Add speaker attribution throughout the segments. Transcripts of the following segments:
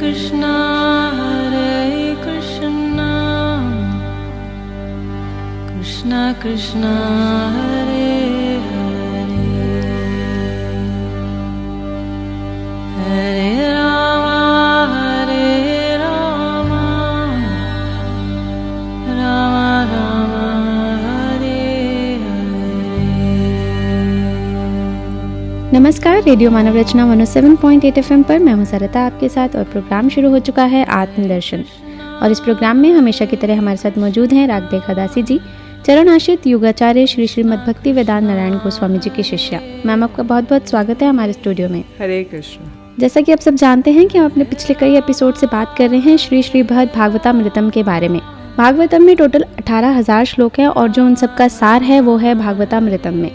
Speaker 1: Krishna Krishna Krishna Hare Hare Hare Rama Rama Rama Hare Hare।
Speaker 2: नमस्कार, radio मानव रचना 107.8 FM पर मैं हूं सरता आपके साथ और प्रोग्राम शुरू हो चुका है आत्मदर्शन। और इस प्रोग्राम में हमेशा की तरह हमारे साथ मौजूद हैं रागदेव दासी जी, चरण आश्रित युगाचार्य श्री श्रीमद् भक्ति वेदांत नारायण गोस्वामी जी की शिष्या। मैम, आपका बहुत बहुत स्वागत है हमारे स्टूडियो में।
Speaker 3: हरे कृष्ण।
Speaker 2: जैसा कि आप सब जानते हैं कि हम अपने पिछले कई एपिसोड से बात कर रहे हैं श्री श्रीमद् भागवतामृतम के बारे में। भागवतम में टोटल 18,000 श्लोक हैं और जो उन सब का सार है वो है भागवतामृतम में।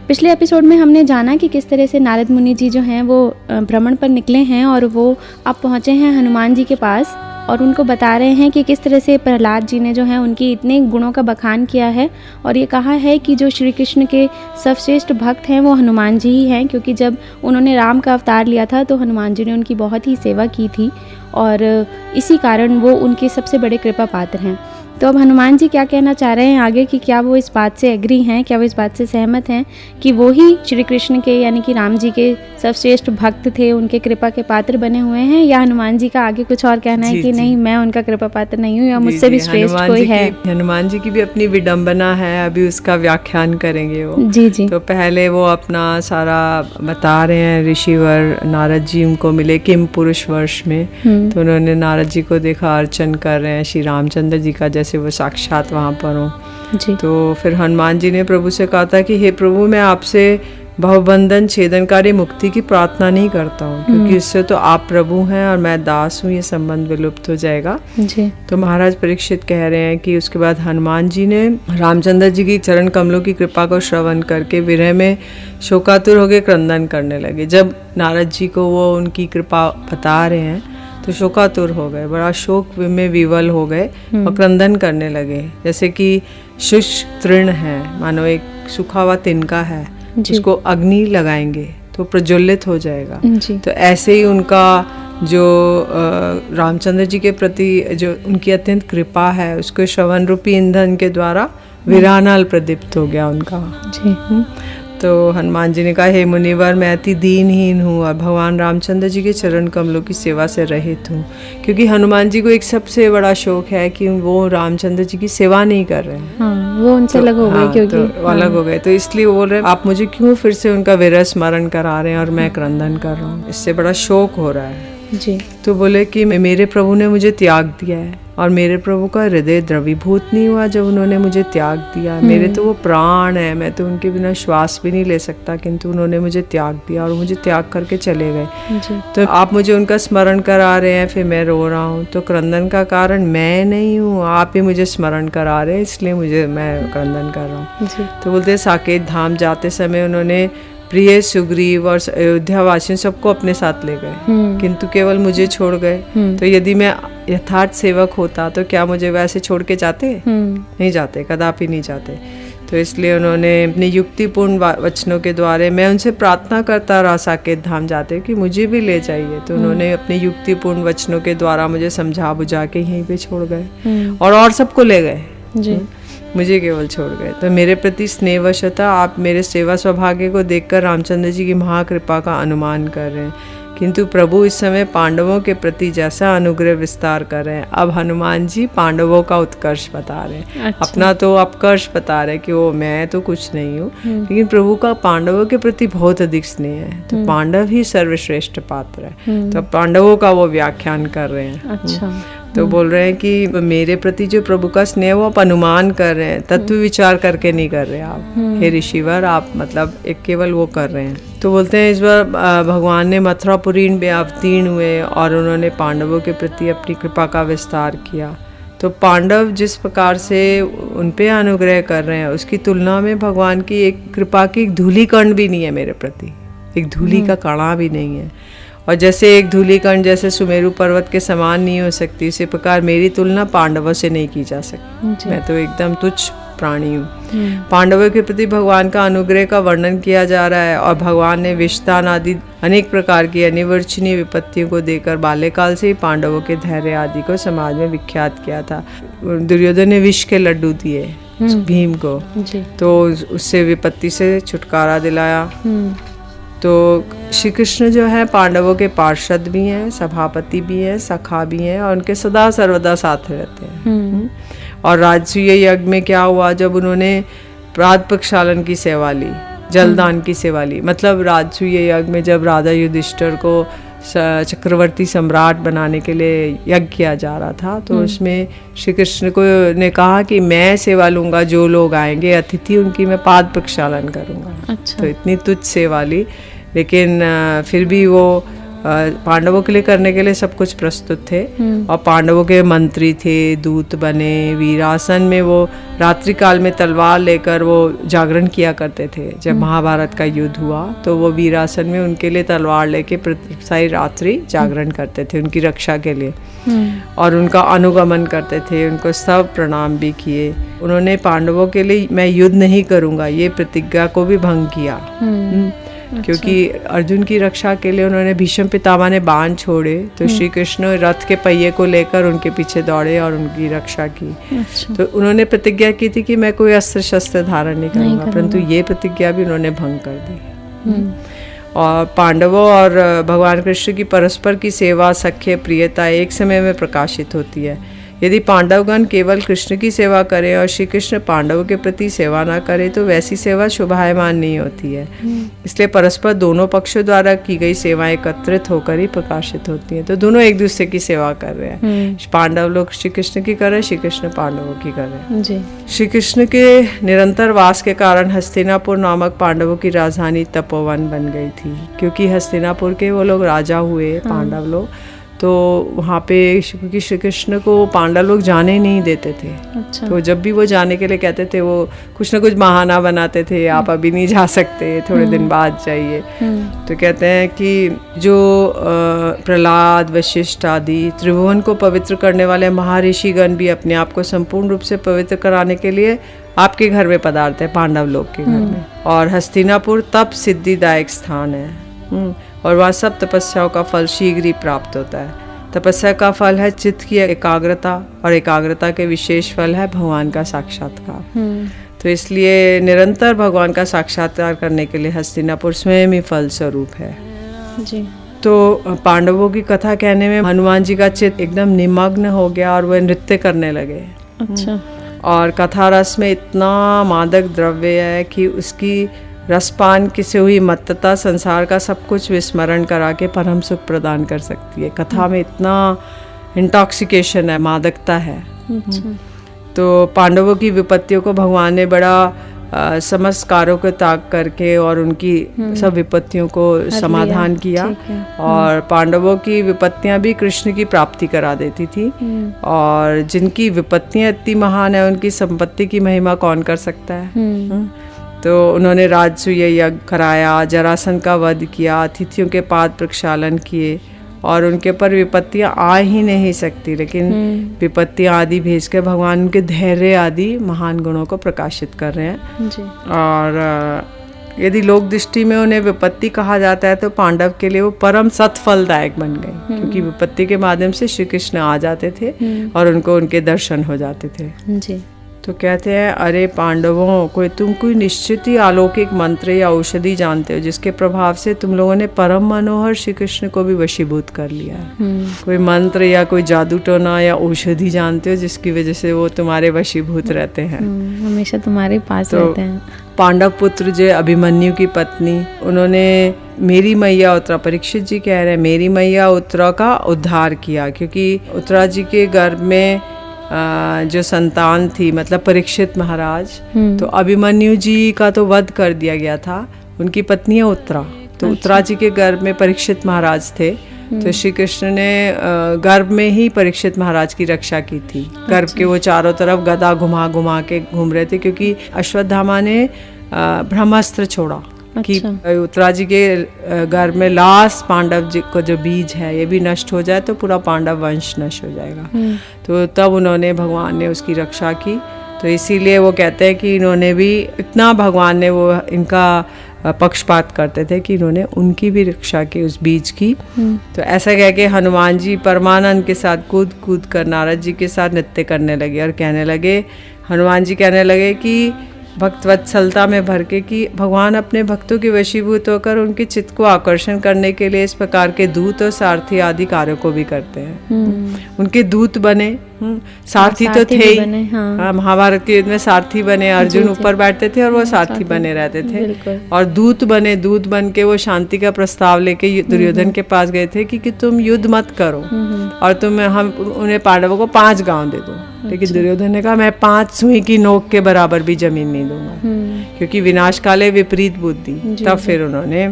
Speaker 2: पिछले एपिसोड में हमने जाना कि किस तरह से नारद मुनि जी जो हैं वो भ्रमण पर निकले हैं और वो अब पहुँचे हैं हनुमान जी के पास और उनको बता रहे हैं कि किस तरह से प्रहलाद जी ने जो है उनकी इतने गुणों का बखान किया है और ये कहा है कि जो श्री कृष्ण के सर्वश्रेष्ठ भक्त हैं वो हनुमान जी ही हैं, क्योंकि जब उन्होंने राम का अवतार लिया था तो हनुमान जी ने उनकी बहुत ही सेवा की थी और इसी कारण वो उनके सबसे बड़े कृपा पात्र हैं। तो अब हनुमान जी क्या कहना चाह रहे हैं आगे कि क्या वो इस बात से एग्री हैं, क्या वो इस बात से सहमत हैं कि वो ही श्री कृष्ण के यानी कि राम जी के सर्वश्रेष्ठ भक्त थे, उनके कृपा के पात्र बने हुए हैं, या हनुमान जी का आगे कुछ और कहना है कि नहीं, मैं उनका कृपा पात्र नहीं हूँ या मुझसे भी श्रेष्ठ कोई है।
Speaker 3: हनुमान जी की भी अपनी विडंबना है, अभी उसका व्याख्यान करेंगे वो।
Speaker 2: जी।
Speaker 3: तो पहले वो अपना सारा बता रहे हैं। ऋषिवर नारद जी उनको मिले किम पुरुष वर्ष में, तो उन्होंने नारद जी को देखा अर्चन कर रहे हैं श्री रामचंद्र जी का, जैसे वो साक्षात वहाँ पर हो जी। तो फिर हनुमान जी ने प्रभु से कहा था कि हे प्रभु, मैं आपसे भवबंधन छेदनकारी मुक्ति की प्रार्थना नहीं करता हूँ, क्योंकि इससे तो आप प्रभु हैं और मैं दास हूँ, ये संबंध विलुप्त हो जाएगा जी। तो महाराज परीक्षित कह रहे हैं कि उसके बाद हनुमान जी ने रामचंद्र जी की चरण कमलों की कृपा को श्रवण करके विरह में शोकातुर होकर क्रंदन करने लगे। जब नारद जी को वो उनकी कृपा बता रहे हैं तो शोकातुर हो गए, बड़ा शोक में विवल हो गए और क्रंदन करने लगे, जैसे कि शुष्क तृण है, मानो एक सूखा हुआ तिनका है, उसको अग्नि लगाएंगे तो प्रज्वलित हो जाएगा। तो ऐसे ही उनका जो रामचंद्र जी के प्रति जो उनकी अत्यंत कृपा है, उसको श्रवण रूपी ईंधन के द्वारा विरानल प्रदीप्त हो गया उनका जी। तो हनुमान जी ने कहा, हे मुनिवर, मैं अति दीनहीन हूँ और भगवान रामचंद्र जी के चरण कमलों की सेवा से रहित हूँ। क्योंकि हनुमान जी को एक सबसे बड़ा शौक है कि वो रामचंद्र जी की सेवा नहीं कर रहे हैं।
Speaker 2: वो उनसे अलग हो गए, क्योंकि
Speaker 3: तो अलग हो गए, तो इसलिए बोल रहे हैं आप मुझे क्यों फिर से उनका विरह स्मरण करा रहे हैं और मैं क्रंदन कर रहा हूँ, इससे बड़ा शोक हो रहा है जी। तो बोले कि मेरे प्रभु ने मुझे त्याग दिया है और मेरे प्रभु का हृदय द्रवीभूत नहीं हुआ जब उन्होंने मुझे त्याग दिया। मेरे तो वो प्राण है, मैं तो उनके बिना श्वास भी नहीं ले सकता, किंतु उन्होंने मुझे त्याग दिया और मुझे त्याग करके चले गए। तो आप मुझे उनका स्मरण करा रहे हैं, फिर मैं रो रहा हूँ। तो क्रंदन का कारण मैं नहीं हूँ, आप ही मुझे स्मरण करा रहे हैं, इसलिए मैं क्रंदन कर रहा हूँ। तो बोलते साकेत धाम जाते समय उन्होंने प्रिय सुग्रीव और अयोध्या वासियों सबको अपने साथ ले गए, किंतु केवल मुझे छोड़ गए। तो यदि मैं यथार्थ सेवक होता तो क्या मुझे वैसे छोड़ के जाते? नहीं जाते, कदापि नहीं जाते। तो इसलिए उन्होंने अपने युक्तिपूर्ण वचनों के द्वारा, मैं उनसे प्रार्थना करता रहा साकेत धाम जाते कि मुझे भी ले जाइए, तो उन्होंने अपने युक्तिपूर्ण वचनों के द्वारा मुझे समझा बुझा के यहीं पे छोड़ गए और सबको ले गए जी। मुझे केवल छोड़ गए। तो मेरे प्रति स्नेहवशता आप मेरे सेवा सौभाग्य को देखकर रामचंद्र जी की महाकृपा का अनुमान कर रहे हैं, किंतु प्रभु इस समय पांडवों के प्रति जैसा अनुग्रह विस्तार कर रहे हैं। अब हनुमान जी पांडवों का उत्कर्ष बता रहे हैं। अच्छा। अपना तो अपकर्ष बता रहे हैं कि वो मैं तो कुछ नहीं हूँ, लेकिन प्रभु का पांडवों के प्रति बहुत अधिक स्नेह है, तो पांडव ही सर्वश्रेष्ठ पात्र है। तो पांडवों का वो व्याख्यान कर रहे हैं। अच्छा। तो बोल रहे हैं कि मेरे प्रति जो प्रभु का स्नेह वो आप अनुमान कर रहे हैं, तत्व विचार करके नहीं कर रहे आप, हे ऋषिवर, आप मतलब एक केवल वो कर रहे हैं। तो बोलते हैं इस बार भगवान ने मथुरापुरी में अवतीर्ण हुए और उन्होंने पांडवों के प्रति अपनी कृपा का विस्तार किया। तो पांडव जिस प्रकार से उन पे अनुग्रह कर रहे हैं, उसकी तुलना में भगवान की एक कृपा की एक धूली कण भी नहीं है मेरे प्रति, एक धूली का कणा भी नहीं है। और जैसे एक धूलिकण जैसे सुमेरु पर्वत के समान नहीं हो सकती, इसी प्रकार मेरी तुलना पांडवों से नहीं की जा सकती। मैं तो एकदम तुच्छ प्राणी हूँ। पांडवों के प्रति भगवान का अनुग्रह का वर्णन किया जा रहा है और भगवान ने विषदान आदि अनेक प्रकार की अनिवर्चनीय विपत्तियों को देकर बाल्यकाल से ही पांडवों के धैर्य आदि को समाज में विख्यात किया था। दुर्योधन ने विष के लड्डू दिए भीम को, तो उससे विपत्ति से छुटकारा दिलाया। तो श्री कृष्ण जो है पांडवों के पार्षद भी हैं, सभापति भी हैं, सखा भी हैं और उनके सदा सर्वदा साथ रहते हैं। और राजसूय यज्ञ में क्या हुआ, जब उन्होंने प्रात प्रक्षालन की सेवा ली, जलदान की सेवा ली, मतलब राजसूय यज्ञ में जब राजा युधिष्ठिर को चक्रवर्ती सम्राट बनाने के लिए यज्ञ किया जा रहा था, तो उसमें श्री कृष्ण को ने कहा कि मैं सेवा लूंगा, जो लोग आएंगे अतिथि उनकी मैं पाद प्रक्षालन करूंगा। अच्छा। तो इतनी तुच्छ सेवा ली, लेकिन फिर भी वो पांडवों के लिए करने के लिए सब कुछ प्रस्तुत थे। और पांडवों के मंत्री थे, दूत बने, वीरासन में वो रात्रि काल में तलवार लेकर वो जागरण किया करते थे। जब महाभारत का युद्ध हुआ तो वो वीरासन में उनके लिए तलवार लेके सारी रात्रि जागरण करते थे उनकी रक्षा के लिए, और उनका अनुगमन करते थे, उनको सब प्रणाम भी किए। उन्होंने पांडवों के लिए मैं युद्ध नहीं करूंगा ये प्रतिज्ञा को भी भंग किया। क्योंकि अर्जुन की रक्षा के लिए उन्होंने भीष्म पितामह ने बाण छोड़े, तो श्री कृष्ण रथ के पहिए को लेकर उनके पीछे दौड़े और उनकी रक्षा की। अच्छा। तो उन्होंने प्रतिज्ञा की थी कि मैं कोई अस्त्र शस्त्र धारण नहीं करूंगा, परंतु ये प्रतिज्ञा भी उन्होंने भंग कर दी। और पांडवों और भगवान कृष्ण की परस्पर की सेवा, सख्य, प्रियता एक समय में प्रकाशित होती है। यदि पांडवगण केवल कृष्ण की सेवा करें और श्री कृष्ण पांडवों के प्रति सेवा ना करें तो वैसी सेवा शोभायमान नहीं होती है। इसलिए परस्पर दोनों पक्षों द्वारा की गई सेवाएं एकत्रित होकर ही प्रकाशित होती हैं। तो दोनों एक दूसरे की सेवा कर रहे हैं, पांडव लोग श्री कृष्ण की कर रहे हैं, श्री कृष्ण पांडवों की कर रहे हैं। श्री कृष्ण के निरंतर वास के कारण हस्तिनापुर नामक पांडवों की राजधानी तपोवन बन गई थी, क्योंकि हस्तिनापुर के वो लोग राजा हुए पांडव लोग, तो वहाँ पे क्योंकि श्री कृष्ण को पांडव लोग जाने नहीं देते थे। अच्छा। तो जब भी वो जाने के लिए कहते थे वो कुछ ना कुछ बहाना बनाते थे, आप अभी नहीं जा सकते, थोड़े दिन बाद जाइए। तो कहते हैं कि जो प्रहलाद, वशिष्ठ आदि त्रिभुवन को पवित्र करने वाले महर्षिगण भी अपने आप को संपूर्ण रूप से पवित्र कराने के लिए आपके घर में पधारते हैं, पांडव लोग के घर में। और हस्तिनापुर तप सिद्धिदायक स्थान है और वहाँ सब तपस्याओं का फल शीघ्र ही प्राप्त होता है। तपस्या का फल है चित्त की एकाग्रता, और एकाग्रता के विशेष फल है भगवान का साक्षात्कार। तो इसलिए निरंतर भगवान का साक्षात्कार करने के लिए हस्तिनापुर स्वयं ही फल स्वरूप है जी। तो पांडवों की कथा कहने में हनुमान जी का चित्त एकदम निमग्न हो गया और वह नृत्य करने लगे। अच्छा। और कथा रस में इतना मादक द्रव्य है कि उसकी रसपान किसी हुई मत्तता संसार का सब कुछ विस्मरण करा के परम सुख प्रदान कर सकती है। कथा में इतना इंटॉक्सिकेशन है, मादकता है। तो पांडवों की विपत्तियों को भगवान ने बड़ा समस्त कार्यों को त्याग करके और उनकी सब विपत्तियों को समाधान किया। और पांडवों की विपत्तियां भी कृष्ण की प्राप्ति करा देती थी, और जिनकी विपत्तियां इतनी महान है उनकी संपत्ति की महिमा कौन कर सकता है। तो उन्होंने राजसूय यज्ञ कराया, जरासंध का वध किया, अतिथियों के पाद प्रक्षालन किए, और उनके पर विपत्तियां आ ही नहीं सकती, लेकिन विपत्तियां आदि भेज कर भगवान उनके धैर्य आदि महान गुणों को प्रकाशित कर रहे हैं जी। और यदि लोक दृष्टि में उन्हें विपत्ति कहा जाता है तो पांडव के लिए वो परम सत्फलदायक बन गई, क्योंकि विपत्ति के माध्यम से श्री कृष्ण आ जाते थे और उनको उनके दर्शन हो जाते थे जी। तो कहते हैं, अरे पांडवों, तुम कोई निश्चित ही अलौकिक मंत्र या औषधि जानते हो जिसके प्रभाव से तुम लोगों ने परम मनोहर श्री कृष्ण को भी वशीभूत कर लिया है। कोई मंत्र या कोई जादू टोना या औषधि जानते हो जिसकी वजह से वो तुम्हारे वशीभूत रहते हैं,
Speaker 2: हमेशा तुम्हारे पास रहते हैं।
Speaker 3: पांडव पुत्र जो अभिमन्यु की पत्नी, उन्होंने मेरी मैया उत्तरा, परीक्षित जी कह रहे हैं, मेरी मैया उत्तरा का उद्धार किया, क्योंकि उत्तरा जी के गर्भ में जो संतान थी, मतलब परीक्षित महाराज, तो अभिमन्यु जी का तो वध कर दिया गया था, उनकी पत्नी है उत्तरा। तो उत्तरा जी के गर्भ में परीक्षित महाराज थे, तो श्री कृष्ण ने गर्भ में ही परीक्षित महाराज की रक्षा की थी। गर्भ के वो चारों तरफ गदा घुमा घुमा के घूम रहे थे, क्योंकि अश्वत्थामा ने ब्रह्मास्त्र छोड़ा कि उत्तरा जी के गर्भ में लास्ट पांडव जी को जो बीज है ये भी नष्ट हो जाए तो पूरा पांडव वंश नष्ट हो जाएगा। तो तब उन्होंने, भगवान ने उसकी रक्षा की तो इसीलिए वो कहते हैं कि इन्होंने भी इतना, भगवान ने वो इनका पक्षपात करते थे कि इन्होंने उनकी भी रक्षा की उस बीज की। तो ऐसा कह के हनुमान जी परमानंद के साथ कूद कूद कर नारद जी के साथ नृत्य करने लगे और कहने लगे, हनुमान जी कहने लगे कि भक्त वत्सलता में भर के कि भगवान अपने भक्तों के वशीभूत होकर उनके चित्त को आकर्षण करने के लिए इस प्रकार के दूत और सारथी आदि कार्यों को भी करते हैं। उनके दूत बने, सारथी तो थे ही। हाँ, महाभारत के युद्ध में सारथी बने, अर्जुन ऊपर बैठते थे और वो सारथी बने रहते थे। और दूत बने, दूत बन के वो शांति का प्रस्ताव लेके दुर्योधन के पास गए थे कि तुम युद्ध मत करो और हम उन्हें पांडवों को 5 गांव दे दो। लेकिन दुर्योधन ने कहा मैं 5 सुई की नोक के बराबर भी जमीन नहीं दूंगा, क्योंकि विनाश काले विपरीत बुद्धि। तब फिर उन्होंने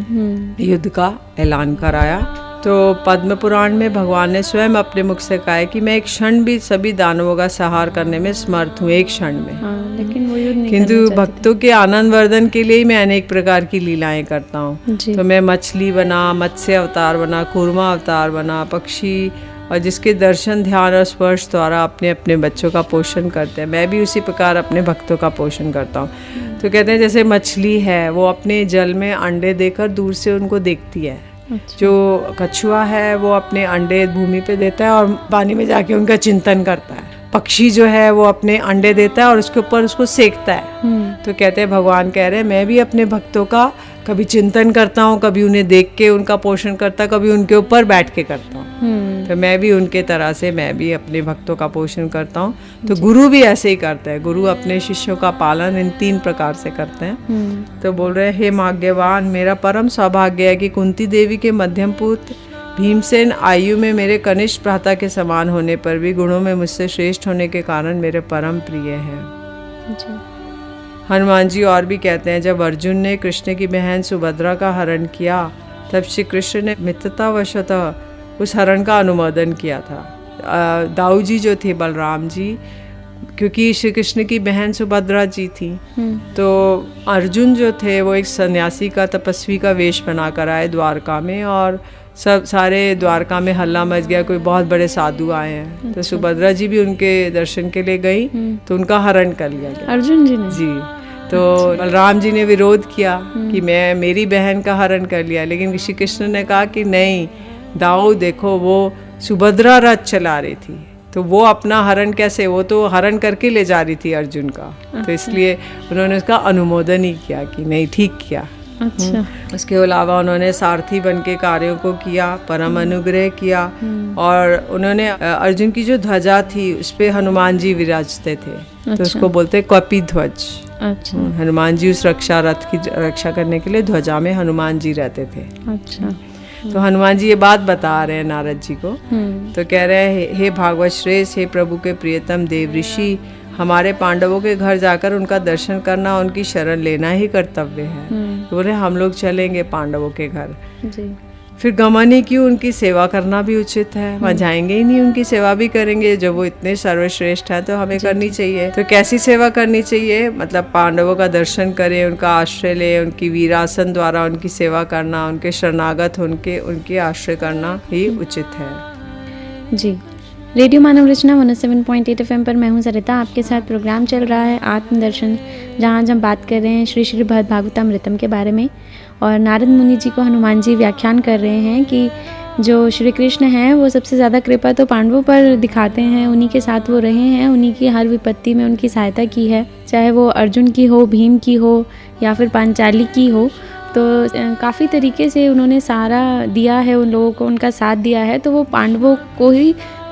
Speaker 3: युद्ध का ऐलान कराया। तो पद्म पुराण में भगवान ने स्वयं अपने मुख से कहा है कि मैं एक क्षण भी सभी दानवों का संहार करने में समर्थ हूँ, एक क्षण में। लेकिन वो युद्ध नहीं, किंतु भक्तों के आनंद वर्धन के लिए ही मैं अनेक प्रकार की लीलाएं करता हूँ। तो मैं मछली बना, मत्स्य अवतार बना, कूर्मा अवतार बना, पक्षी, और जिसके दर्शन, ध्यान और स्पर्श द्वारा अपने अपने बच्चों का पोषण करते हैं, मैं भी उसी प्रकार अपने भक्तों का पोषण करता हूँ। तो कहते हैं जैसे मछली है वो अपने जल में अंडे देकर दूर से उनको देखती है। जो कछुआ है वो अपने अंडे भूमि पे देता है और पानी में जाके उनका चिंतन करता है। पक्षी जो है वो अपने अंडे देता है और उसके ऊपर उसको सेकता है। तो कहते हैं, भगवान कह रहे हैं मैं भी अपने भक्तों का कभी चिंतन करता हूँ, कभी उन्हें देख के उनका पोषण करता, कभी उनके ऊपर बैठ के करता हूँ। तो मैं भी उनके तरह से मैं भी अपने भक्तों का पोषण करता हूँ। तो गुरु भी ऐसे ही करते हैं। गुरु अपने शिष्यों का पालन इन 3 प्रकार से करते हैं। तो बोल रहे, हे भाग्यवान, मेरा परम सौभाग्य है कि कुंती देवी के मध्यम पुत्र भीमसेन आयु में मेरे कनिष्ठ भ्राता के समान होने पर भी गुणों में मुझसे श्रेष्ठ होने के कारण मेरे परम प्रिय हैं। हनुमान जी और भी कहते हैं, जब अर्जुन ने कृष्ण की बहन सुभद्रा का हरण किया तब श्री कृष्ण ने मित्रतावशतः उस हरण का अनुमोदन किया था। दाऊ जी जो थे, बलराम जी, क्योंकि श्री कृष्ण की बहन सुभद्रा जी थी, तो अर्जुन जो थे वो एक सन्यासी का, तपस्वी का वेश बनाकर आए द्वारका में, और सब सारे द्वारका में हल्ला मच गया, कोई बहुत बड़े साधु आए हैं। तो सुभद्रा जी भी उनके दर्शन के लिए गई, तो उनका हरण कर लिया गया
Speaker 2: अर्जुन जी ने।
Speaker 3: जी। तो बलराम जी ने विरोध किया कि मैं, मेरी बहन का हरण कर लिया, लेकिन श्री कृष्ण ने कहा कि नहीं दाऊ, देखो वो सुभद्रा रथ चला रही थी, तो वो अपना हरण कैसे, वो तो हरण करके ले जा रही थी अर्जुन का। तो इसलिए उन्होंने उसका अनुमोदन ही किया कि नहीं, ठीक किया।
Speaker 2: अच्छा।
Speaker 3: उसके अलावा उन्होंने सारथी बन के कार्यों को किया, परम अनुग्रह किया, और उन्होंने अर्जुन की जो ध्वजा थी उस पे हनुमान जी विराजते थे। अच्छा। तो उसको बोलते कपि ध्वज। अच्छा। हनुमान जी उस रक्षा रथ की रक्षा करने के लिए ध्वजा में हनुमान जी रहते थे। अच्छा। तो हनुमान जी ये बात बता रहे हैं नारद जी को। तो कह रहे हैं, हे भागवत श्रेष्ठ, हे प्रभु के प्रियतम देव ऋषि, हमारे पांडवों के घर जाकर उनका दर्शन करना, उनकी शरण लेना ही कर्तव्य है। तो बोले हम लोग चलेंगे पांडवों के घर जी। फिर गमन ही क्यों, उनकी सेवा करना भी उचित है। वहाँ जाएंगे ही नहीं, उनकी सेवा भी करेंगे। जब वो इतने सर्वश्रेष्ठ हैं तो हमें करनी चाहिए। तो कैसी सेवा करनी चाहिए, मतलब पांडवों का दर्शन करें, उनका आश्रय ले, उनकी वीरासन द्वारा उनकी सेवा करना, उनके शरणागत उनके आश्रय करना ही उचित है
Speaker 2: जी। रेडियो मानव रचना 107.8 FM पर मैं हूं सरिता। आपके साथ प्रोग्राम चल रहा है आत्मदर्शन, जहां हम बात कर रहे हैं श्री श्री भागवतामृतम के बारे में। और नारद मुनि जी को हनुमान जी व्याख्यान कर रहे हैं कि जो श्री कृष्ण हैं वो सबसे ज़्यादा कृपा तो पांडवों पर दिखाते हैं, उन्हीं के साथ वो रहे हैं, उन्हीं की हर विपत्ति में उनकी सहायता की है, चाहे वो अर्जुन की हो, भीम की हो या फिर पांचाली की हो। तो काफ़ी तरीके से उन्होंने सहारा दिया है उन लोगों को, उनका साथ दिया है। तो वो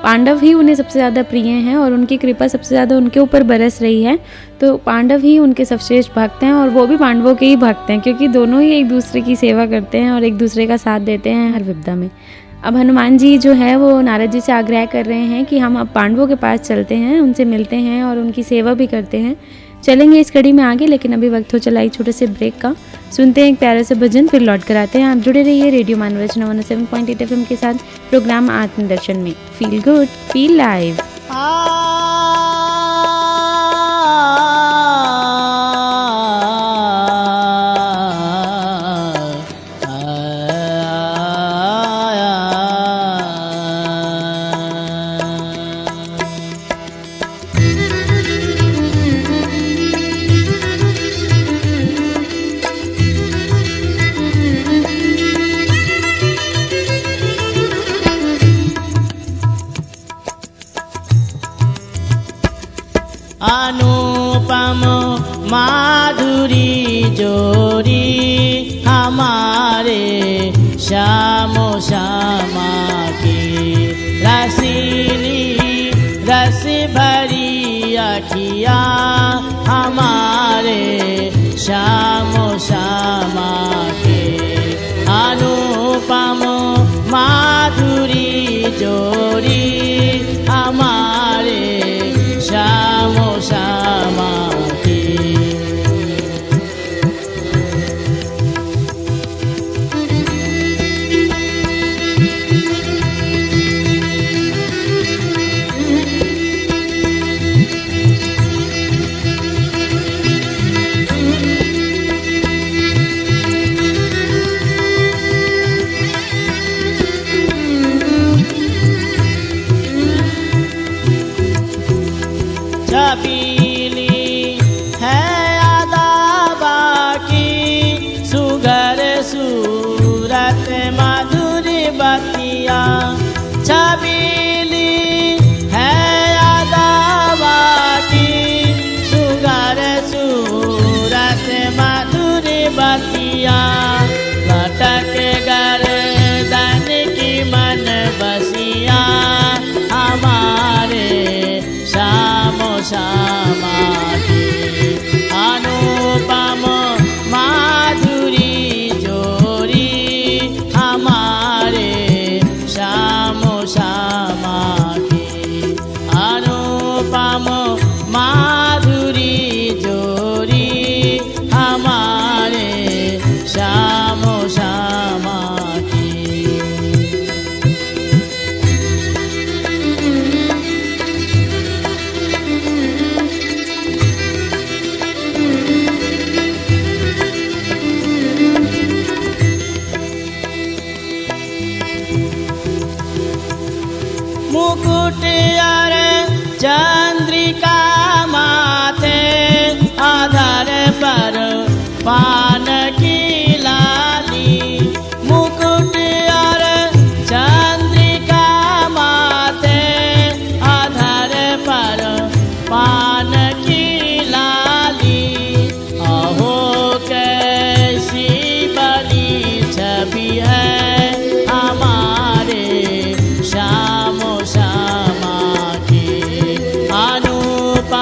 Speaker 2: पांडव ही उन्हें सबसे ज़्यादा प्रिय हैं और उनकी कृपा सबसे ज़्यादा उनके ऊपर बरस रही है। तो पांडव ही उनके सर्वश्रेष्ठ भक्त हैं और वो भी पांडवों के ही भक्त हैं, क्योंकि दोनों ही एक दूसरे की सेवा करते हैं और एक दूसरे का साथ देते हैं हर विपदा में। अब हनुमान जी जो है वो नारद जी से आग्रह कर रहे हैं कि हम अब पांडवों के पास चलते हैं, उनसे मिलते हैं और उनकी सेवा भी करते हैं। चलेंगे इस कड़ी में आगे, लेकिन अभी वक्त हो चला एक छोटे से ब्रेक का। सुनते हैं एक प्यारे से भजन, फिर लौट कर आते हैं। आप जुड़े रहिए रेडियो मानव रचना 107.8 FM के साथ प्रोग्राम आत्मदर्शन में। Feel good, feel live.
Speaker 4: जोड़ी हमारे श्यामो श्यामा की रसीली रस भरी अखियाँ हमारे श्यामो श्यामा के अनुपम माधुरी जोड़ी हमारे श्यामो श्यामा की। छबीली है अदा बाकी सुगर सूरत मधुर बतिया। छबीली है अदा बाकी सुगर सूरत मधुर बतिया। लटक गर्दन की मन बसिया हमारे श्यामो श्यामा की अनुपम माधुरी जोड़ी हमारे श्यामो श्यामा की अनुपम माधुरी जोड़ी हमारे श्यामो श्यामा की। मुकुट और चंद्रिका माथे आधार पर पान की लाली। मुकुट और चंद्रिका माथे आधार पर पान की लाली। अहो कैसी बड़ी छवि है हमारे श्यामो श्यामा की अनुपम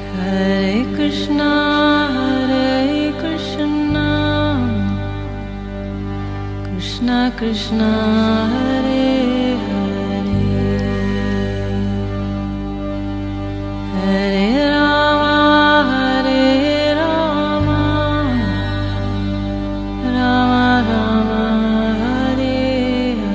Speaker 1: Hare Krishna, Krishna Krishna, Hare Hare, Hare Rama, Rama Rama, Hare Hare।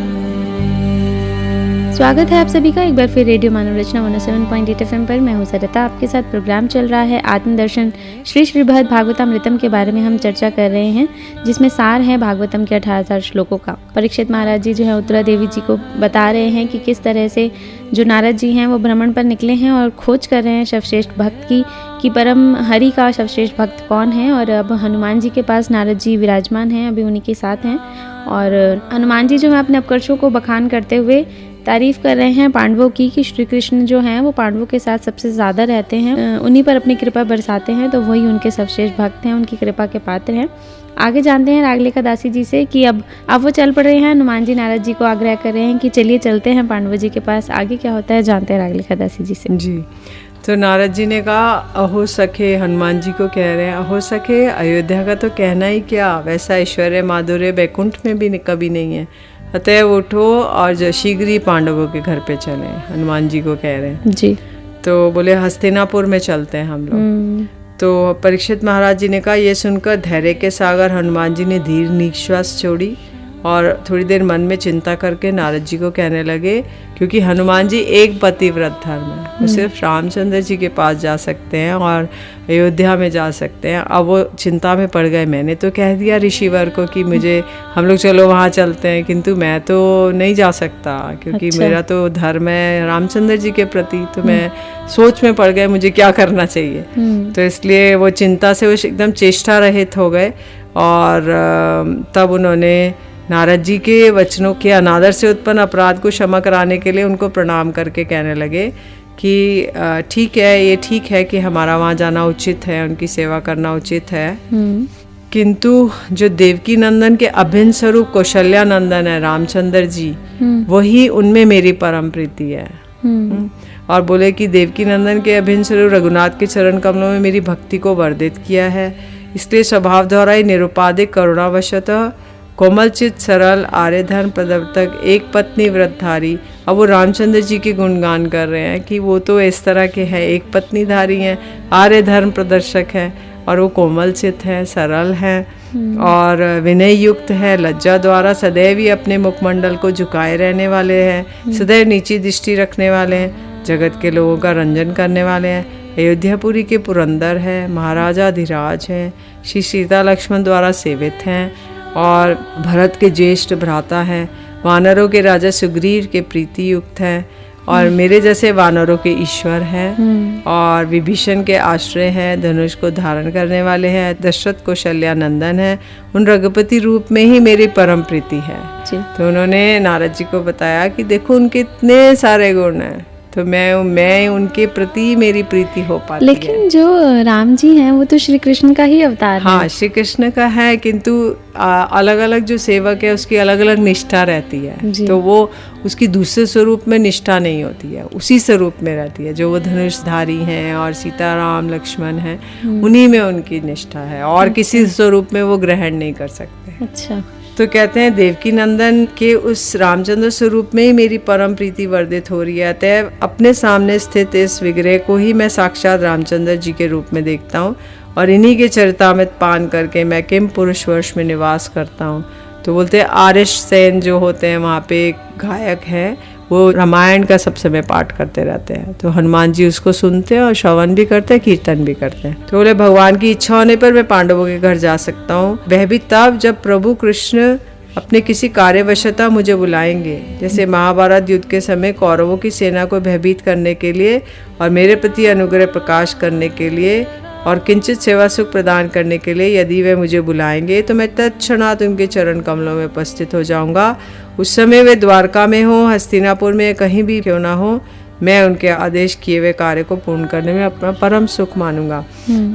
Speaker 2: स्वागत है आप सभी का एक बार फिर रेडियो मानव रचना 107.8 FM पर। मैं हूं सरिता, आपके साथ प्रोग्राम चल रहा है आत्मदर्शन श्री श्री भगवद भागवतामृतम के बारे में हम चर्चा कर रहे हैं, जिसमें सार है भागवतम के 18,000 श्लोकों का। परीक्षित महाराज जी जो है उत्तरा देवी जी को बता रहे हैं कि किस तरह से जो नारद जी हैं वो भ्रमण पर निकले हैं और खोज कर रहे हैं सर्वश्रेष्ठ भक्त की कि परम हरि का सर्वश्रेष्ठ भक्त कौन है। और अब हनुमान जी के पास नारद जी विराजमान हैं, अभी उन्हीं के साथ हैं। और हनुमान जी जो है अपने अपकर्षों को बखान करते हुए तारीफ कर रहे हैं पांडवों की कि श्री कृष्ण जो हैं वो पांडवों के साथ सबसे ज़्यादा रहते हैं, उन्हीं पर अपनी कृपा बरसाते हैं, तो वही उनके सर्वश्रेष्ठ भक्त हैं, उनकी कृपा के पात्र हैं। आगे जानते हैं रागलेखा दासी जी से कि अब वो चल पड़ रहे हैं। हनुमान जी नारद जी को आग्रह कर रहे हैं कि चलिए चलते हैं पांडव जी के पास। आगे क्या होता है जानते हैं रागलेखा दासी जी से।
Speaker 3: जी, तो नारद जी ने कहा अहो सखे, हनुमान जी को कह रहे हैं अहो सखे, अयोध्या का तो कहना ही क्या, वैसा ऐश्वर्य माधुर्य वैकुंठ में भी कभी नहीं है, अतएव उठो और जो शीघ्र ही पांडवों के घर पे चले। हनुमान जी को कह रहे हैं
Speaker 2: जी।
Speaker 3: तो बोले हस्तिनापुर में चलते हैं हम लोग। तो परीक्षित महाराज जी ने कहा, ये सुनकर धैर्य के सागर हनुमान जी ने धीर निश्वास छोड़ी और थोड़ी देर मन में चिंता करके नारद जी को कहने लगे, क्योंकि हनुमान जी एक पतिव्रत धर्म है, वो सिर्फ रामचंद्र जी के पास जा सकते हैं और अयोध्या में जा सकते हैं। अब वो चिंता में पड़ गए, मैंने तो कह दिया ऋषिवर को कि मुझे हम लोग चलो वहाँ चलते हैं, किंतु मैं तो नहीं जा सकता क्योंकि मेरा तो धर्म है रामचंद्र जी के प्रति। तो मैं सोच में पड़ गए मुझे क्या करना चाहिए। तो इसलिए वो चिंता से वो एकदम चेष्टा रहित हो गए। और तब उन्होंने नारद जी के वचनों के अनादर से उत्पन्न अपराध को क्षमा कराने के लिए उनको प्रणाम करके कहने लगे कि ठीक है, ये ठीक है कि हमारा वहाँ जाना उचित है, उनकी सेवा करना उचित है, किंतु जो देवकी नंदन के अभिन्न स्वरूप कौशल्या नंदन है रामचंद्र जी, वही उनमें मेरी परम प्रीति है। और बोले कि देवकी नंदन के अभिन्न स्वरूप रघुनाथ के चरण कमलों में मेरी भक्ति को वर्धित किया है, इसलिए स्वभाव द्वारा ही निरुपाधिक करुणावशतः कोमलचित सरल आर्यधर्म प्रवर्तक एक पत्नी व्रतधारी। अब वो रामचंद्र जी के गुणगान कर रहे हैं कि वो तो इस तरह के हैं, एक पत्नी धारी हैं, आर्य धर्म प्रदर्शक हैं, और वो कोमलचित हैं, सरल हैं और विनय युक्त है, लज्जा द्वारा सदैव ही अपने मुखमंडल को झुकाए रहने वाले हैं, सदैव नीची दृष्टि रखने वाले हैं, जगत के लोगों का रंजन करने वाले हैं, अयोध्यापुरी के पुरंदर है, महाराजा धीराज हैं, श्री सीता लक्ष्मण द्वारा सेवित हैं और भरत के ज्येष्ठ भ्राता हैं, वानरों के राजा सुग्रीव के प्रीति युक्त हैं और मेरे जैसे वानरों के ईश्वर हैं और विभीषण के आश्रय हैं, धनुष को धारण करने वाले हैं, दशरथ कौशल्या नंदन हैं, उन रघुपति रूप में ही मेरी परम प्रीति है। तो उन्होंने नारद जी को बताया कि देखो उनके इतने सारे गुण हैं, तो मैं उनके प्रति मेरी प्रीति हो पाती है।
Speaker 2: लेकिन जो राम जी हैं वो तो श्री कृष्ण का ही अवतार है।
Speaker 3: हाँ, श्री कृष्ण का है, किंतु अलग अलग जो सेवक है उसकी अलग अलग निष्ठा रहती है, तो वो उसकी दूसरे स्वरूप में निष्ठा नहीं होती है, उसी स्वरूप में रहती है। जो वो धनुषधारी हैं और सीताराम लक्ष्मण हैं, उन्हीं में उनकी निष्ठा है और किसी स्वरूप में वो ग्रहण नहीं कर सकते।
Speaker 2: अच्छा।
Speaker 3: तो कहते हैं देवकी नंदन के उस रामचंद्र स्वरूप में ही मेरी परम प्रीति वर्धित हो रही है, अतः अपने सामने स्थित इस विग्रह को ही मैं साक्षात रामचंद्र जी के रूप में देखता हूँ और इन्हीं के चरितामृत पान करके मैं किम पुरुष वर्ष में निवास करता हूँ। तो बोलते हैं आरिश सेन जो होते हैं वहाँ पे एक गायक है, वो रामायण का सब समय पाठ करते रहते हैं, तो हनुमान जी उसको सुनते हैं और श्रवण भी करते हैं, कीर्तन भी करते हैं। तो बोले भगवान की इच्छा होने पर मैं पांडवों के घर जा सकता हूँ, वह भी तब जब प्रभु कृष्ण अपने किसी कार्यवशता मुझे बुलाएंगे, जैसे महाभारत युद्ध के समय कौरवों की सेना को भयभीत करने के लिए और मेरे प्रति अनुग्रह प्रकाश करने के लिए और किंचित सेवा सुख प्रदान करने के लिए यदि वे मुझे बुलाएंगे तो मैं तत्क्षणात उनके चरण कमलों में उपस्थित हो जाऊंगा। उस समय वे द्वारका में हो, हस्तिनापुर में, कहीं भी क्यों ना हो, मैं उनके आदेश किए हुए कार्य को पूर्ण करने में अपना परम सुख मानूंगा।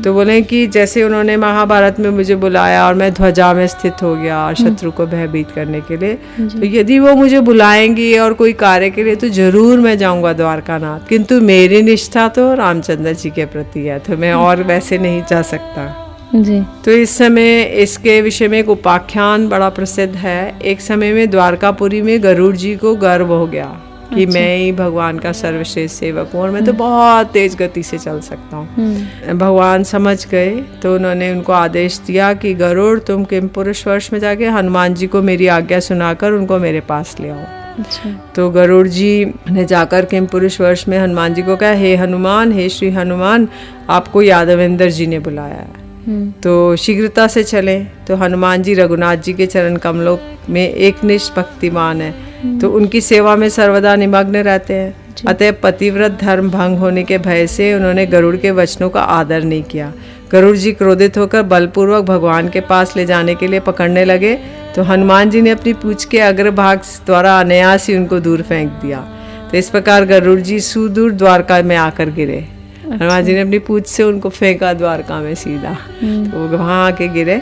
Speaker 3: तो बोले कि जैसे उन्होंने महाभारत में मुझे बुलाया और मैं ध्वजा में स्थित हो गया और शत्रु को भयभीत करने के लिए, तो यदि वो मुझे बुलाएंगी और कोई कार्य के लिए तो जरूर मैं जाऊंगा द्वारकानाथ, किंतु मेरी निष्ठा तो रामचंद्र जी के प्रति है, तो मैं और वैसे नहीं जा सकता
Speaker 2: जी।
Speaker 3: तो इस समय इसके विषय में एक उपाख्यान बड़ा प्रसिद्ध है। एक समय में द्वारकापुरी में गरुड़ जी को गर्व हो गया कि मैं ही भगवान का सर्वश्रेष्ठ सेवक हूँ और मैं तो बहुत तेज गति से चल सकता हूँ। भगवान समझ गए तो उन्होंने उनको आदेश दिया कि गरुड़ तुम किमपुरुष वर्ष में जाके हनुमान जी को मेरी आज्ञा सुनाकर उनको मेरे पास ले आओ। तो गरुड़ जी ने जाकर किमपुरुष वर्ष में हनुमान जी को कहा, हे हनुमान, हे श्री हनुमान, आपको यादवेंद्र जी ने बुलाया है, तो शीघ्रता से चलें। तो हनुमान जी रघुनाथ जी के चरण कमलों में एक निष्ठ भक्तिमान है, तो उनकी सेवा में सर्वदा निमग्न रहते हैं। अतः पतिव्रत धर्म भंग होने के भय से उन्होंने गरुड़ के वचनों का आदर नहीं किया। गरुड़ जी क्रोधित होकर बलपूर्वक भगवान के पास ले जाने के लिए पकड़ने लगे, तो हनुमान जी ने अपनी पूंछ के अग्रभाग द्वारा अनायास ही उनको दूर फेंक दिया। तो इस प्रकार गरुड़ जी सुदूर द्वारका में आकर गिरे। हनुमान जी ने अपनी पूंछ से उनको फेंका द्वारका में सीधा, तो वो वहाँ आके गिरे।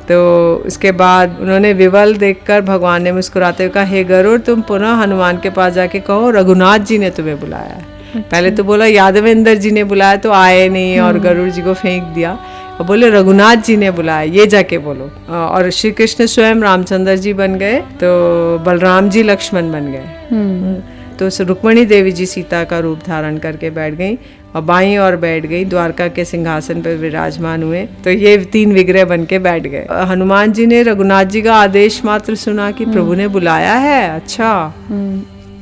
Speaker 3: तो उसके बाद उन्होंने विवल देखकर भगवान ने मुस्कुराते हुए कहा, हे गरुड़, तुम पुनः हनुमान के पास जाके कहो रघुनाथ जी ने तुम्हें बुलाया है। पहले तो बोला यादवेंद्र जी ने बुलाया, तो आए नहीं और गरुड़ जी को फेंक दिया, और बोले रघुनाथ जी ने बुलाया, ये जाके बोलो। और श्री कृष्ण स्वयं रामचंद्र जी बन गए, तो बलराम जी लक्ष्मण बन गए। तो रुक्मणी देवी जी सीता का रूप धारण करके बैठ गई और बाईं ओर बैठ गई, द्वारका के सिंहासन पर विराजमान हुए। तो ये 3 विग्रह बन के बैठ गए। हनुमान जी ने रघुनाथ जी का आदेश मात्र सुना कि प्रभु ने बुलाया है, अच्छा,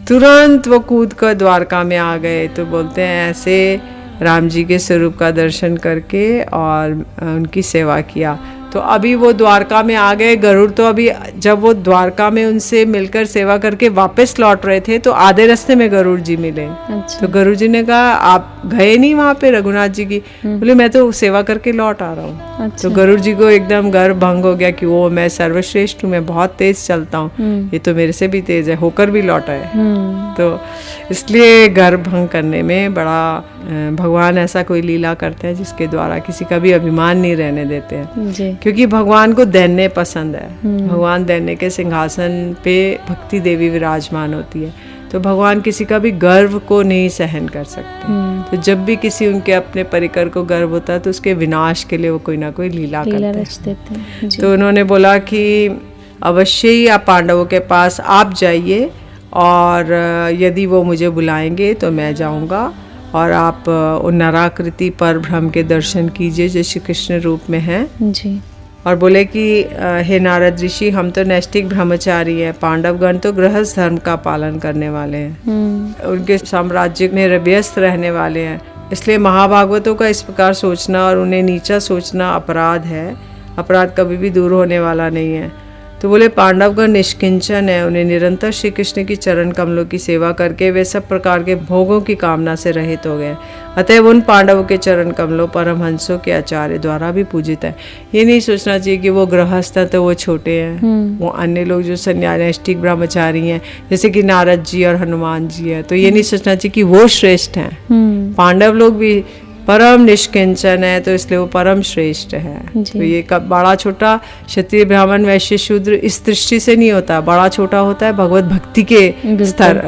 Speaker 3: तुरंत वो कूद कर द्वारका में आ गए। तो बोलते हैं ऐसे राम जी के स्वरूप का दर्शन करके और उनकी सेवा किया। तो अभी वो द्वारका में आ गए। गरुड़ तो अभी जब वो द्वारका में उनसे मिलकर सेवा करके वापस लौट रहे थे, तो आधे रास्ते में गरुड़ जी मिले। तो गरुड़ जी ने कहा, आप गए नहीं वहाँ पे रघुनाथ जी की? बोले मैं तो सेवा करके लौट आ रहा हूँ। तो गरुड़ जी को एकदम गर्व भंग हो गया कि वो मैं सर्वश्रेष्ठ हूँ, मैं बहुत तेज चलता हूँ, ये तो मेरे से भी तेज है, होकर भी लौटा है। तो इसलिए गर्व भंग करने में बड़ा भगवान ऐसा कोई लीला करते हैं जिसके द्वारा किसी का भी अभिमान नहीं रहने देते हैं, क्योंकि भगवान को दैन्य पसंद है। भगवान दैन्य के सिंहासन पे भक्ति देवी विराजमान होती है, तो भगवान किसी का भी गर्व को नहीं सहन कर सकते। तो जब भी किसी उनके अपने परिकर को गर्व होता है, तो उसके विनाश के लिए वो कोई ना कोई लीला करते हैं। तो उन्होंने बोला कि अवश्य ही आप पांडवों के पास आप जाइए, और यदि वो मुझे बुलाएंगे तो मैं जाऊंगा, और आप उन नराकृति पर ब्रह्म के दर्शन कीजिए जो श्री कृष्ण रूप में हैं जी। और बोले कि हे नारद ऋषि, हम तो नैष्ठिक ब्रह्मचारी हैं, पांडवगण तो गृहस्थ धर्म का पालन करने वाले हैं, उनके साम्राज्य में व्यस्त रहने वाले हैं, इसलिए महाभागवतों का इस प्रकार सोचना और उन्हें नीचा सोचना अपराध है। अपराध कभी भी दूर होने वाला नहीं है। तो बोले पांडवगण निष्किंचन है, उन्हें निरंतर श्री कृष्ण की चरण कमलों की सेवा करके वे सब प्रकार के भोगों की कामना से रहित हो गए। अतएव उन पांडवों के चरण कमलों परमहंसों के आचार्य द्वारा भी पूजित है। ये नहीं सोचना चाहिए कि वो गृहस्थ है तो वो छोटे हैं, वो अन्य लोग जो सन्यासिक ब्रह्मचारी हैं जैसे कि नारद जी और हनुमान जी है, तो ये नहीं सोचना चाहिए कि वो श्रेष्ठ हैं। पांडव लोग भी परम निष्किंचन है, तो इसलिए वो परम श्रेष्ठ है। तो ये बड़ा छोटा क्षत्रिय ब्राह्मण वैश्य शूद्र इस दृष्टि से नहीं होता, बड़ा छोटा होता है भगवत भक्ति के स्तर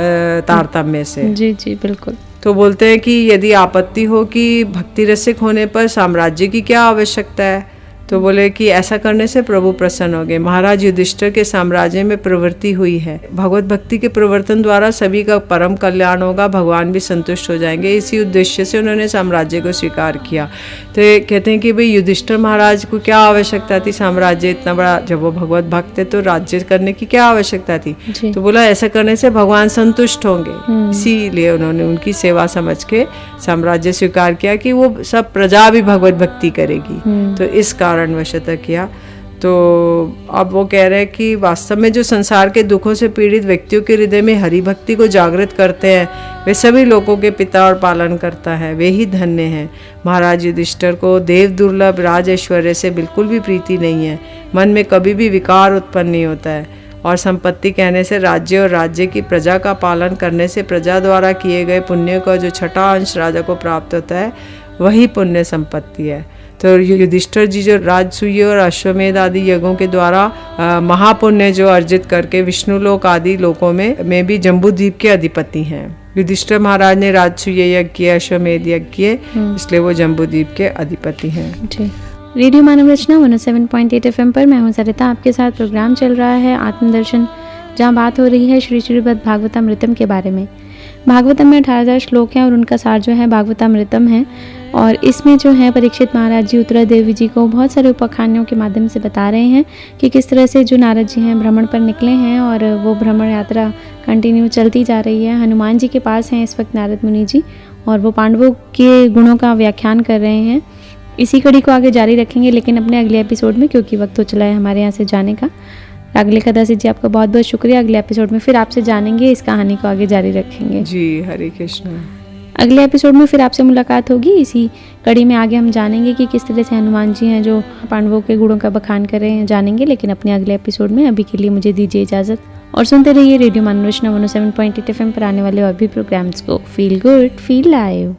Speaker 3: तारतम्य से। जी जी बिल्कुल। तो बोलते हैं कि यदि आपत्ति हो कि भक्ति रसिक होने पर साम्राज्य की क्या आवश्यकता है, तो बोले कि ऐसा करने से प्रभु प्रसन्न हो गए। महाराज युधिष्ठिर के साम्राज्य में प्रवृत्ति हुई है, भगवत भक्ति के प्रवर्तन द्वारा सभी का परम कल्याण होगा, भगवान भी संतुष्ट हो जाएंगे। इसी उद्देश्य से उन्होंने साम्राज्य को स्वीकार किया। तो ये कहते हैं कि भाई युधिष्ठिर महाराज को क्या आवश्यकता थी, साम्राज्य इतना बड़ा, जब वो भगवत भक्त है तो राज्य करने की क्या आवश्यकता थी। तो बोला ऐसा करने से भगवान संतुष्ट होंगे, इसीलिए उन्होंने उनकी सेवा समझ के साम्राज्य स्वीकार किया कि वो सब प्रजा भी भगवत भक्ति करेगी, तो इस कारणवशतः किया। तो अब वो कह रहे हैं कि वास्तव में जो संसार के दुखों से पीड़ित व्यक्तियों के हृदय में हरि भक्ति को जागृत करते हैं, वे सभी लोगों के पिता और पालन करता है, वे ही धन्य हैं। महाराज युधिष्ठिर को देव दुर्लभ राज ऐश्वर्य से बिल्कुल भी प्रीति नहीं है, मन में कभी भी विकार उत्पन्न नहीं होता है, और संपत्ति कहने से राज्य और राज्य की प्रजा का पालन करने से प्रजा द्वारा किए गए पुण्य का जो छठा अंश राजा को प्राप्त होता है वही पुण्य संपत्ति है। तो युधिष्ठिर जी जो राजसूय और अश्वमेध आदि यज्ञों के द्वारा महापुण्य जो अर्जित करके विष्णु लोक आदि लोकों में भी जम्बूद्वीप के अधिपति हैं। युधिष्ठिर महाराज ने राजसूय यज्ञ किए, अश्वमेध यज्ञ किए, इसलिए वो जम्बूद्वीप के अधिपति हैं।
Speaker 2: जी। रेडियो मानव रचना 107.8 FM पर मैं हूं सरिता, आपके साथ प्रोग्राम चल रहा है आत्मदर्शन, जहां बात हो रही है श्री श्रीमद् भागवतामृतम के बारे में। भागवतम में 18,000 श्लोक हैं और उनका सार जो है भागवतामृतम है। और इसमें जो है परीक्षित महाराज जी उत्तरा देवी जी को बहुत सारे उपाख्यानों के माध्यम से बता रहे हैं कि किस तरह से जो नारद जी हैं भ्रमण पर निकले हैं और वो भ्रमण यात्रा कंटिन्यू चलती जा रही है। हनुमान जी के पास हैं इस वक्त नारद मुनि जी और वो पांडवों के गुणों का व्याख्यान कर रहे हैं। इसी कड़ी को आगे जारी रखेंगे लेकिन अपने अगले एपिसोड में, क्योंकि वक्त हो चला है हमारे यहाँ से जाने का। अगले कदासी जी आपका बहुत बहुत शुक्रिया। अगले एपिसोड में फिर आपसे जानेंगे, इस कहानी को आगे जारी रखेंगे।
Speaker 3: जी, हरे कृष्ण।
Speaker 2: अगले एपिसोड में फिर आपसे मुलाकात होगी। इसी कड़ी में आगे हम जानेंगे कि किस तरह से हनुमान जी हैं जो पांडवों के गुणों का बखान कर रहे हैं, जानेंगे लेकिन अपने अगले एपिसोड में। अभी के लिए मुझे दीजिए इजाज़त और सुनते रहिए रेडियो मानव रचना 107.8 FM पर आने वाले और भी प्रोग्राम्स को। Feel good, feel live.